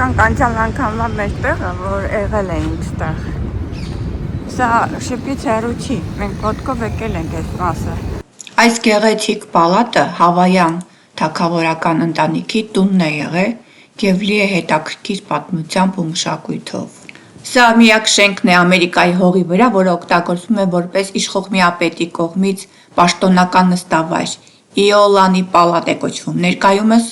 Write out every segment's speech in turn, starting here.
Եկանք անցյալ անգամվա մեր տեղը, որ եղել էինք ստեղ։ Սա շփից հեռու չի, մենք ոտքով եկել ենք այս մասը։ Այս գեղեցիկ պալատը հավայան թագավորական ընտանիքի տունն է եղել և լի է հետաքրքիր պատմությամբ ու մշակույթով։ Սա միակ շենքն է Ամերիկայի հողի վրա, որը օգտագործվում է որպես իշխող միապետի կողմից պաշտոնական նստավայր։ Իոլանի պալատ է կոչվում։ Ներկայումս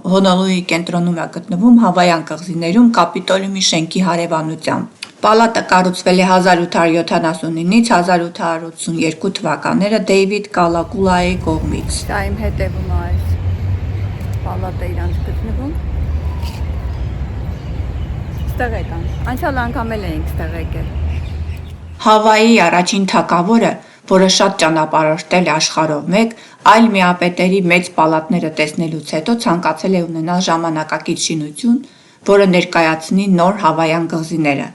Հոնոլուլուի կենտրոնում է գտնվում Հավայան կղզիներում Կապիտոլիումի շենքի հարևանությամբ։ Պալատը կառուցվել է 1879-ից 1882 թվականները Դեյվիդ Կալակուլայի կողմից։ Դա իմ հետևում է այս պալատը իրանց գտնվում։ Ստեղ եկանք։ Անցյալ անգամ էլ էինք ստեղ եկել։ Հավայի առաջին թագավորը, որը շատ ճանապարհորդել է աշխարհով մեկ, այլ միապետերի մեծ պալատները տեսնելուց հետո ցանկացել է ունենալ ժամանակակից շինություն, որը ներկայացնի նոր հավայան կղզիները։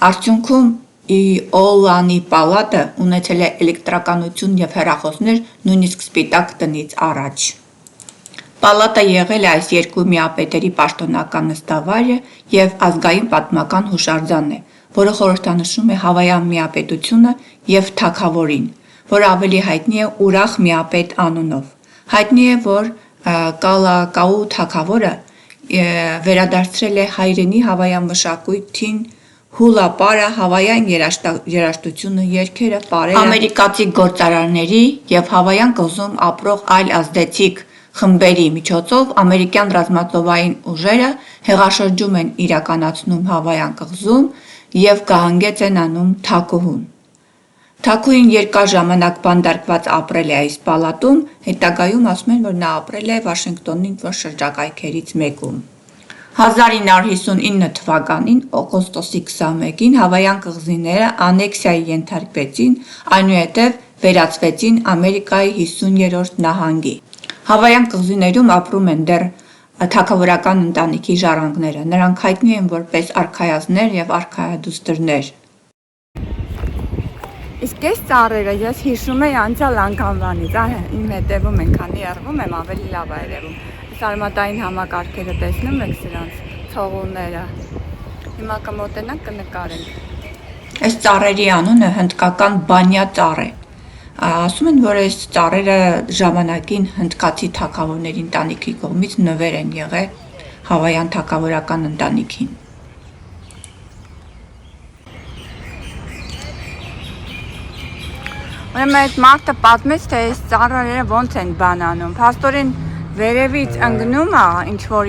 Արդյունքում Իոլանի պալատը ունեցել է էլեկտրականություն և հեռախոսներ նույնիսկ սպիտակ տնից առաջ։ Պալատը եղել է այս երկու միապետերի պաշտոնական նստավայրը և ազգային պատմական հուշարձանն է, որը խորհրդանշում է Հավայան միապետությունը և թագավորին, որը ավելի հայտնի է Ուրախ միապետ անունով։ Հայտնի է, որ Կալակաու թագավորը վերադարձրել է հայրենի հավայան մշակույթին հուլա պարը, հավայան երաժշտությունը, երգերը, պարերը, ամերիկացի գործարարների և Հավայան կղզում ապրող այլ ազդեցիկ խմբերի միջոցով ամերիկյան ռազմածովային ուժերը հեղաշրջում են իրականացնում Հավայան կղզում և կհանգեց են անում Թաքուհուն։ Թաքուին երկար ժամանակ բանտարկված ապրել է այս պալատում, հետագայում ասում են, որ նա ապրել է Վաշինգտոնի ինչ-որ շրջակայքերից մեկում։ 1959 թվականին օգոստոսի 21-ին Հավայան կղզիները անեքսիայի ենթարկվեցին, այնուհետև վերածվեցին Ամերիկայի 50-րդ նահանգի։ Հավայան կղզիներում ապրում են դեռ թագավորական ընտանիքի ժառանգները, նրանք հայտնի են որպես արքայազններ և արքայադուստրներ։ Իսկ այս ծառերը ես հիշում եի անցյալ անգամվանից, իմ հետևում են, քանի եռվում եմ, ավելի լավ է երևում։ Այս արմատային համակարգերը տեսնում եք սրանց ցողունները։ Հիմա կմոտենանք կնկարենք։ Այս ծառերի անունը հնդկական բանյա ծառ է։ Ասում են, որ այս ծառերը ժամանակին հնդկացի թագավորների ընտանիքի կողմից նվեր են եղել Հավայան թագավորական ընտանիքին։ Ուրեմն այդ մարդը պատմեց, թե այս ծառերը ոնց են բան անում։ Փաստորեն վերևից ընկնում է ինչ որ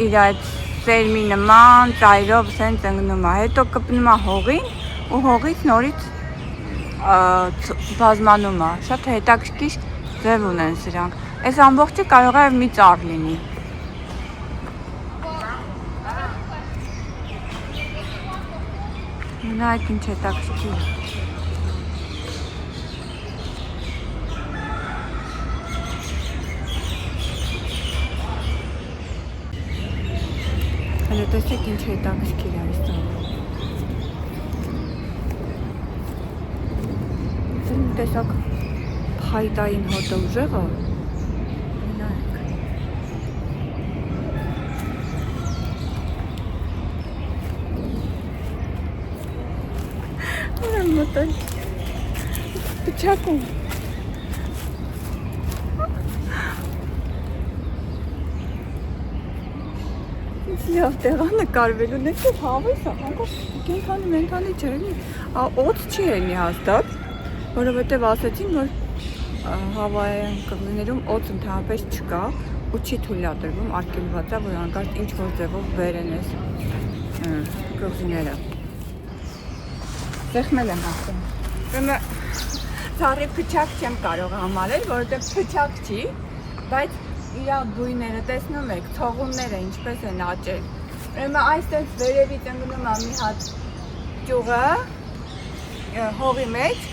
իր այդ սերմի նման ծայրով սենց ընկնում է, հետո կպնում է հողին ու հողից նորից բազմանում է։ Շատ հետաքրքիր ձև ունեն սրանք։ Այս ամբողջը կարող է մի ծառ լինի։ Նայեք ինչ հետաքրքիր։ Հələ տեսեք ինչ հետաքրքիր է այս ծառը։ Սա մի տեսակ փայտային հոտը ուժեղը։ Նայեք։ Մտել։ Փչակում։ Լավ տեղ է նկարվելու, նեքով հավես է, անկող կենթանի չէ, օծ չի ելնի հաստատ, որովհետև ասեցին, որ Հավայան կղզիներում օծ ընդհանրապես չկա ու չի թույլատրվում, արգելված է, որ հանկարծ ինչ-որ ձևով բերեն այս կղզիները։ Սեղմել եմ ասում։ Ուրեմն ծառի փչակ չեմ կարող համարել, որովհետև փչակ չի, բայց իր բույները տեսնում եք, ցողունները ինչպես են աճել։ Ուրեմն այստեղ վերևից ընկնում է մի հատ ճյուղը հողի մեջ,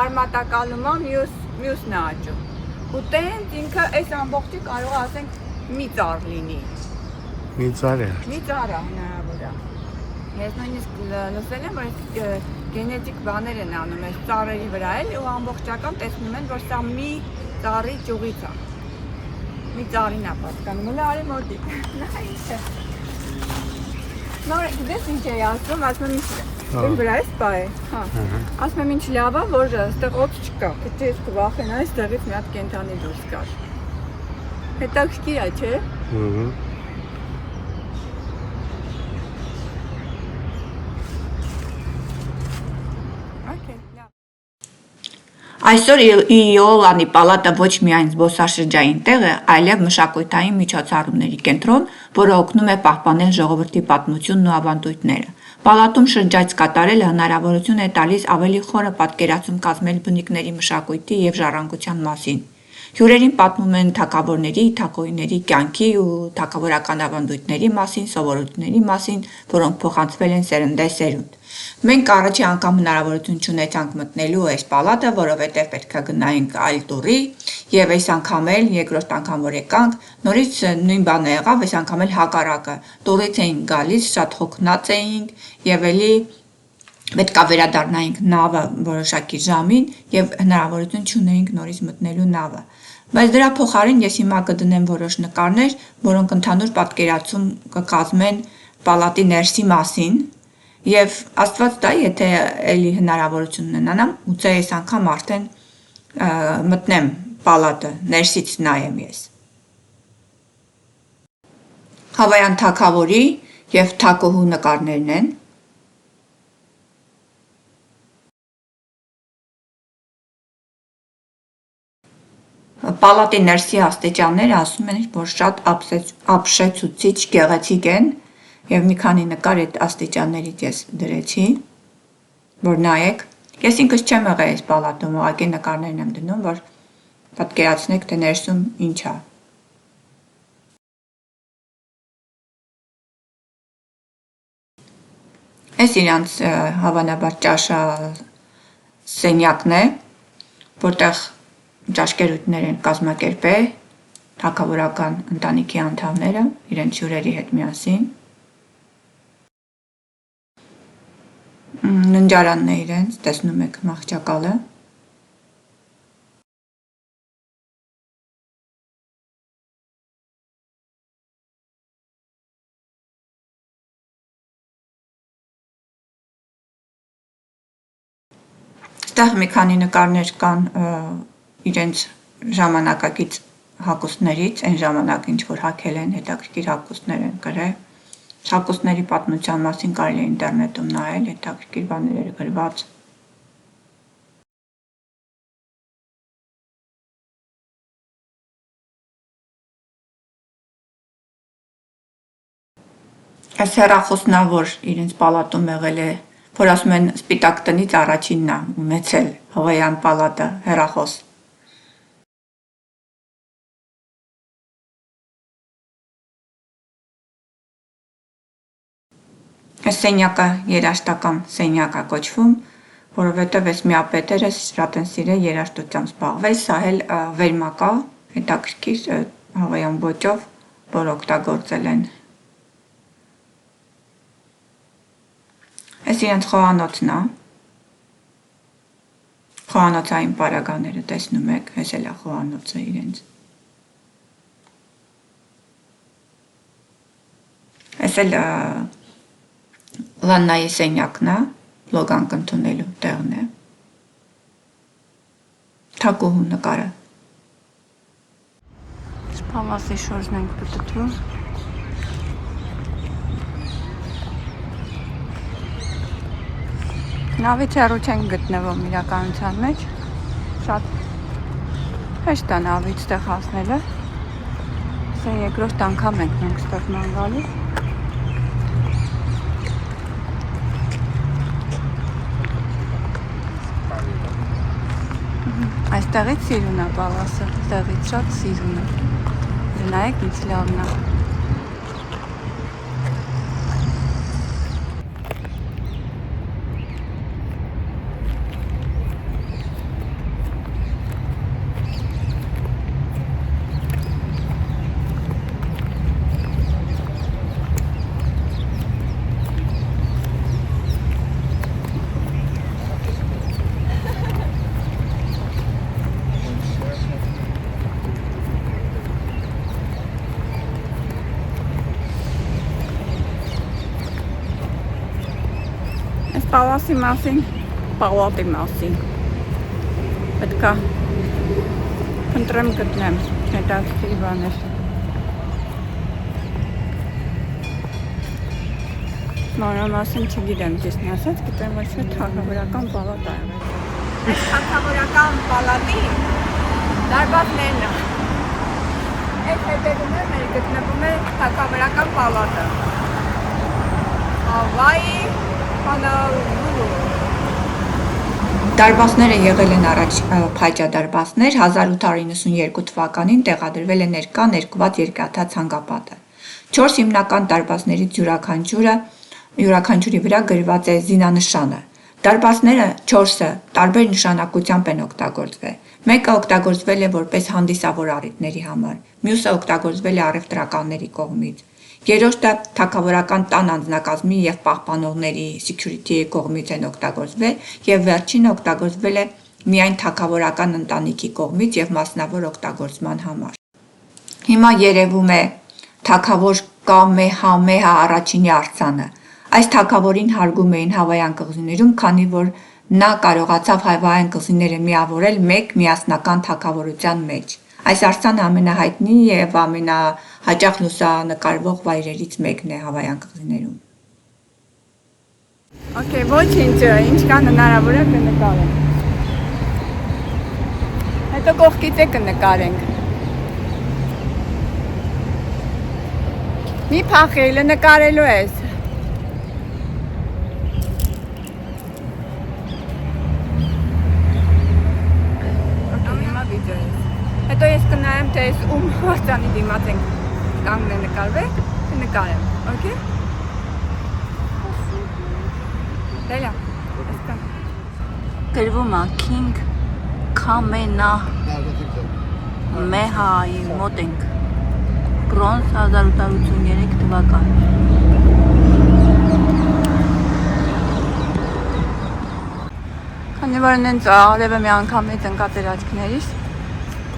արմատակալում է, մյուսն է աճում։ Ու տենց ինքը այս ամբողջը կարող է ասենք մի ծառ լինի։ Մի ծառ է։ Մի ծառ է հնարավոր է։ Ես նույնիսկ լսել եմ, որ գենետիկ բաներ են անում այս ծառերի վրա էլ ու ամբողջական տեսնում են, որ սա մի ծառի ճյուղից է։ մի ծարին է պատկանում, հələ արի մոտի։ Նա ինչ է։ Նոր դες ինչ է ասում, ասում եմ ինչ Իմ վրա է սպա է, հա, ասում եմ ինչ լավ է, որ ստեղ օդ չկա, պետք է ես կվախենայի ստեղից մի հատ կենթանի դուրս կար։ Հետաքրքիր է, չէ։ Այսօր Իոլանի պալատը ոչ միայն զբոսաշրջային տեղ է, այլև մշակութային միջոցառումների կենտրոն, որը օգնում է պահպանել ժողովրդի պատմությունն ու ավանդույթները։ Պալատում շրջայց կատարելը հնարավորություն է տալիս ավելի խորը պատկերացում կազմել բնիկների մշակույթի և ժառանգության մասին։ Հյուրերին պատմում են թագավորների, թագուհիների կյանքի ու թագավորական ավանդույթների մասին, սովորույթների մասին, որոնք փոխանցվել են սերնդե-սերունդ։ Մենք առաջի անգամ հնարավորություն չունեցանք մտնելու այս պալատը, որովհետև պետք է գնայինք այլ տուրի, եւ այս անգամ էլ երկրորդ անգամ որ եկանք, նորից նույն բանը եղավ, այս անգամ էլ հակառակը։ Տուրից էինք գալիս, շատ հոգնած էինք եւ էլի պետք է վերադառնայինք նավը որոշակի ժամին եւ հնարավորություն չունեինք նորից մտնելու նավը։ Բայց դրա փոխարեն ես հիմա կդնեմ որոշ նկարներ, որոնք ընդհանուր պատկերացում կկազմեն պալատի ներսի մասին եւ Աստված տա, եթե էլի հնարավորություն ունենամ, ուծե այս անգամ արդեն մտնեմ պալատը, ներսից նայեմ ես։ Հավայան թագավորի եւ թագուհու նկարներն են։ Պալատի ներսի աստիճանները ասում են, որ շատ ապշեցուցիչ գեղեցիկ են եւ մի քանի նկար այդ աստիճաններից ես դրեցի, որ նայեք։ Ես ինքս չեմ եղել այս պալատում, ուղղակի նկարներն եմ դնում, որ պատկերացնեք, թե ներսում ինչ է։ Այս իրանց հավանաբար ճաշա սենյակն է, որտեղ ճաշկերույթներ են կազմակերպել թագավորական ընտանիքի անդամները իրենց հյուրերի հետ միասին։ Ննջարանն է իրենց, տեսնում եք մահճակալը։ Այստեղ մի քանի նկարներ կան իրենց ժամանակակից հագուստներից, այն ժամանակ ինչ որ հագել են, հետաքրքիր հագուստներ են կրել։ Հագուստների պատմության մասին կարելի է ինտերնետում նայել, հետաքրքիր բաներ էր գրված։ Այս հեռախոսն է, որ իրենց պալատում եղել է, որ ասում են սպիտակ տնից առաջինն է ունեցել Հավայան պալատը հեռախոս։ Այս սենյակը երաժշտական սենյակ է կոչվում, որովհետև այս միապետերը շատ են սիրել երաժշտությամբ զբաղվել, սա էլ վերմակ է, հետաքրքիր հավայան ոճով, որ օգտագործել են։ Այս իրենց խոհանոցն է, խոհանոցային պարագաները տեսնում եք, այս էլ է խոհանոցը իրենց։ Այս էլ վաննայի սենյակն է, լոգանք ընդունելու տեղն է։ Թագուհու նկարը։ Պալասի շորժն ենք պտտվում։ Նավից հեռու չենք գտնվում իրականության մեջ, շատ հեշտ է նավից ստեղ հասնելը, սա երկրորդ անգամ ենք մենք ստեղ ման գալիս։ Այստեղից սիրուն է պալասը, ստեղից շատ սիրուն է, նայեք ինչ լավն է։ Պալասի մասին, պալատի մասին։ Պետք է փնտրեմ գտնեմ, հետաքրքիր բաներ։ Մանրամասն չգիտեմ, ճիշտն ասած, գիտեմ, որ չէ թագավորական պալատ ա եղել։ Այս թագավորական պալատի դարբասներն է։ Այս հետևում է գտնվում է թագավորական պալատը։ Հավայի Honolulu։ Դարբասները եղել են առաջ փայճադարբասներ, 1892 թվականին տեղադրվել է ներկա ներկված երկաթա ցանկապատը։ 4 հիմնական դարբասներից յուրաքանչյուրի վրա գրված է զինանշանը։ Դարբասները 4-ը տարբեր նշանակությամբ են օգտագործվել։ Մեկը օգտագործվել է որպես հանդիսավոր առիթների համար, մյուսը օգտագործվել է առևտրականների կողմից։ Երրորդը թագավորական տան անձնակազմի և պահպանողների security-ի կողմից են օգտագործվել, և վերջինը օգտագործվել է միայն թագավորական ընտանիքի կողմից և մասնավոր օգտագործման համար։ Հիմա երևում է թագավոր Կամեհամեհա առաջինի արձանը։ Այս թագավորին հարգում էին Հավայան կղզիներում, քանի որ նա կարողացավ Հավայան կղզիները միավորել մեկ միասնական թագավորության մեջ։ Այս արձանը ամենահայտնի և ամենահաճախ լուսանկարվող վայրերից մեկն է Հավայան կղզիներում։ Okay, ոչինչ, ինչքան հնարավոր է կնկարենք։ Հետո կողքից է կնկարենք։ Մի փախել նկարելու ես։ Հիմա վիդեո ես։ Հետո ես կնայեմ, թե ես ում արձանի դիմաց ենք կանգն է նկարվել, կնկարեմ, okay? Դելա, այսքան։ Գրվում է King Kamehameha-ի մոտ ենք։ Բրոնզ 1883 թվական։ Քանի որ նենց արևը մի անգամ է տնկատեր աչքներիս,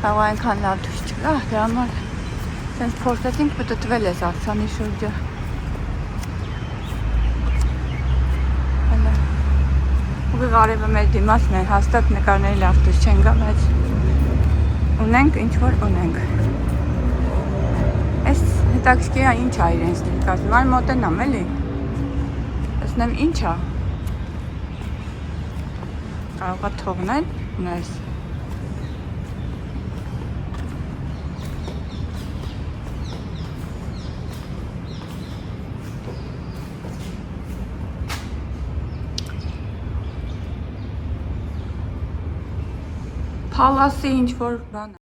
կարող այնքան լավ դուրս չգա, դրա համար սենց փորձեցինք պտտվել ես արձանի շուրջը։ Ուղիղ արևը մեր դիմացն է, հաստատ նկարների լավ դուրս չեն գա, բայց ունենք ինչ-որ ունենք։ Այս հետաքրքիր է ինչ ա իրենց ներկայացնում, այն մոտենամ էլի, տեսնեմ ինչ ա, կարող ա թողնել, ունես։ Փալասի ինչ-որ բան